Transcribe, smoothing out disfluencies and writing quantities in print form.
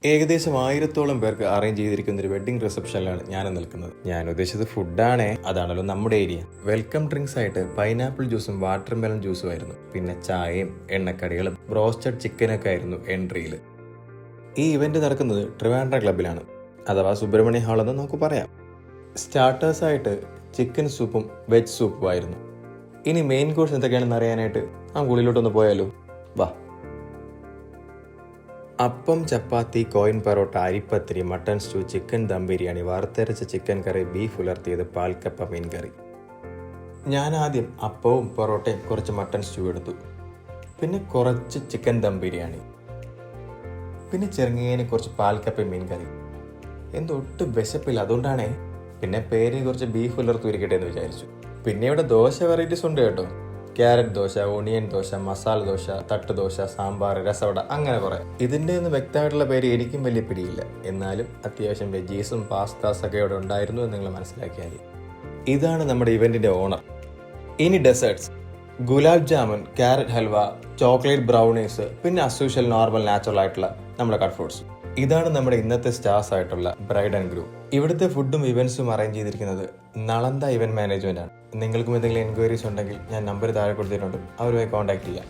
ഏകദേശം 1000-ഓളം പേർക്ക് അറേഞ്ച് ചെയ്തിരിക്കുന്ന ഒരു വെഡിങ് റിസപ്ഷനിലാണ് ഞാൻ നിൽക്കുന്നത്. ഞാൻ ഉദ്ദേശിച്ചത് ഫുഡാണേ, അതാണല്ലോ നമ്മുടെ ഏരിയ. വെൽക്കം ഡ്രിങ്ക്സ് ആയിട്ട് പൈനാപ്പിൾ ജ്യൂസും വാട്ടർ മെലൺ ജ്യൂസും ആയിരുന്നു. പിന്നെ ചായയും എണ്ണക്കടികളും ബ്രോസ്റ്റഡ് ചിക്കനൊക്കെ ആയിരുന്നു എൻട്രിയിൽ. ഈ ഇവന്റ് നടക്കുന്നത് ട്രിവാൻഡ്രം ക്ലബിലാണ്, അഥവാ സുബ്രഹ്മണ്യ ഹാൾ എന്ന് നമുക്ക് പറയാം. സ്റ്റാർട്ടേഴ്സായിട്ട് ചിക്കൻ സൂപ്പും വെജ് സൂപ്പും ആയിരുന്നു. ഇനി മെയിൻ കോഴ്സ് എന്തൊക്കെയാണെന്ന് അറിയാനായിട്ട് നമുക്ക് ഉള്ളിലോട്ടൊന്ന് പോയാലോ, വാ. അപ്പം, ചപ്പാത്തി, കോയിൻ പൊറോട്ട, അരിപ്പത്തിരി, mutton stew, chicken dum biryani, വറുത്തരച്ച ചിക്കൻ കറി, ബീഫ് ഉലർത്തിയത്, പാൽക്കപ്പ, മീൻ കറി. ഞാൻ ആദ്യം അപ്പവും പൊറോട്ടയും കുറച്ച് മട്ടൺ സ്റ്റൂ എടുത്തു. പിന്നെ കുറച്ച് ചിക്കൻ ദം ബിരിയാണി, പിന്നെ ചെറുങ്ങേന് കുറച്ച് പാൽക്കപ്പ, മീൻ കറി. എന്തൊട്ടും വിശപ്പില്ല, അതുകൊണ്ടാണേ. പിന്നെ പേര് കുറച്ച് ബീഫ് ഉലർത്തു ഇരിക്കട്ടെ എന്ന് വിചാരിച്ചു. പിന്നെ ഇവിടെ ദോശ വെറൈറ്റീസ് ഉണ്ട് കേട്ടോ. ക്യാരറ്റ് ദോശ, ഓണിയൻ ദോശ, മസാല ദോശ, തട്ട് ദോശ, സാമ്പാർ, രസവട, അങ്ങനെ കുറെ. ഇതിൻ്റെ ഒന്നും വ്യക്തമായിട്ടുള്ള പേര് എനിക്കും വലിയ പിടിയില്ല. എന്നാലും അത്യാവശ്യം വെജീസും പാസ്താസ് ഒക്കെ ഇവിടെ ഉണ്ടായിരുന്നു എന്ന് നിങ്ങൾ മനസ്സിലാക്കിയാൽ. ഇതാണ് നമ്മുടെ ഇവന്റിന്റെ ഓണർ. ഇനി deserts: gulab jamun, carrot halwa, chocolate brownies, പിന്നെ അസ്യൂഷ്വൽ നോർമൽ നാച്ചുറൽ ആയിട്ടുള്ള നമ്മുടെ കട്ട് ഫ്രൂട്ട്സ്. ഇതാണ് നമ്മുടെ ഇന്നത്തെ സ്റ്റാർസ് ആയിട്ടുള്ള ബ്രൈഡ് ആൻഡ് ഗ്രൂം. ഇവിടുത്തെ ഫുഡും ഇവന്റ്സും അറേഞ്ച് ചെയ്തിരിക്കുന്നത് നളന്ദ ഇവന്റ് മാനേജ്മെന്റ് ആണ്. നിങ്ങൾക്കും എന്തെങ്കിലും എൻക്വയറീസ് ഉണ്ടെങ്കിൽ ഞാൻ നമ്പർ താഴെ കൊടുത്തിട്ടുണ്ട്, അവരുമായി കോൺടാക്ട് ചെയ്യാം.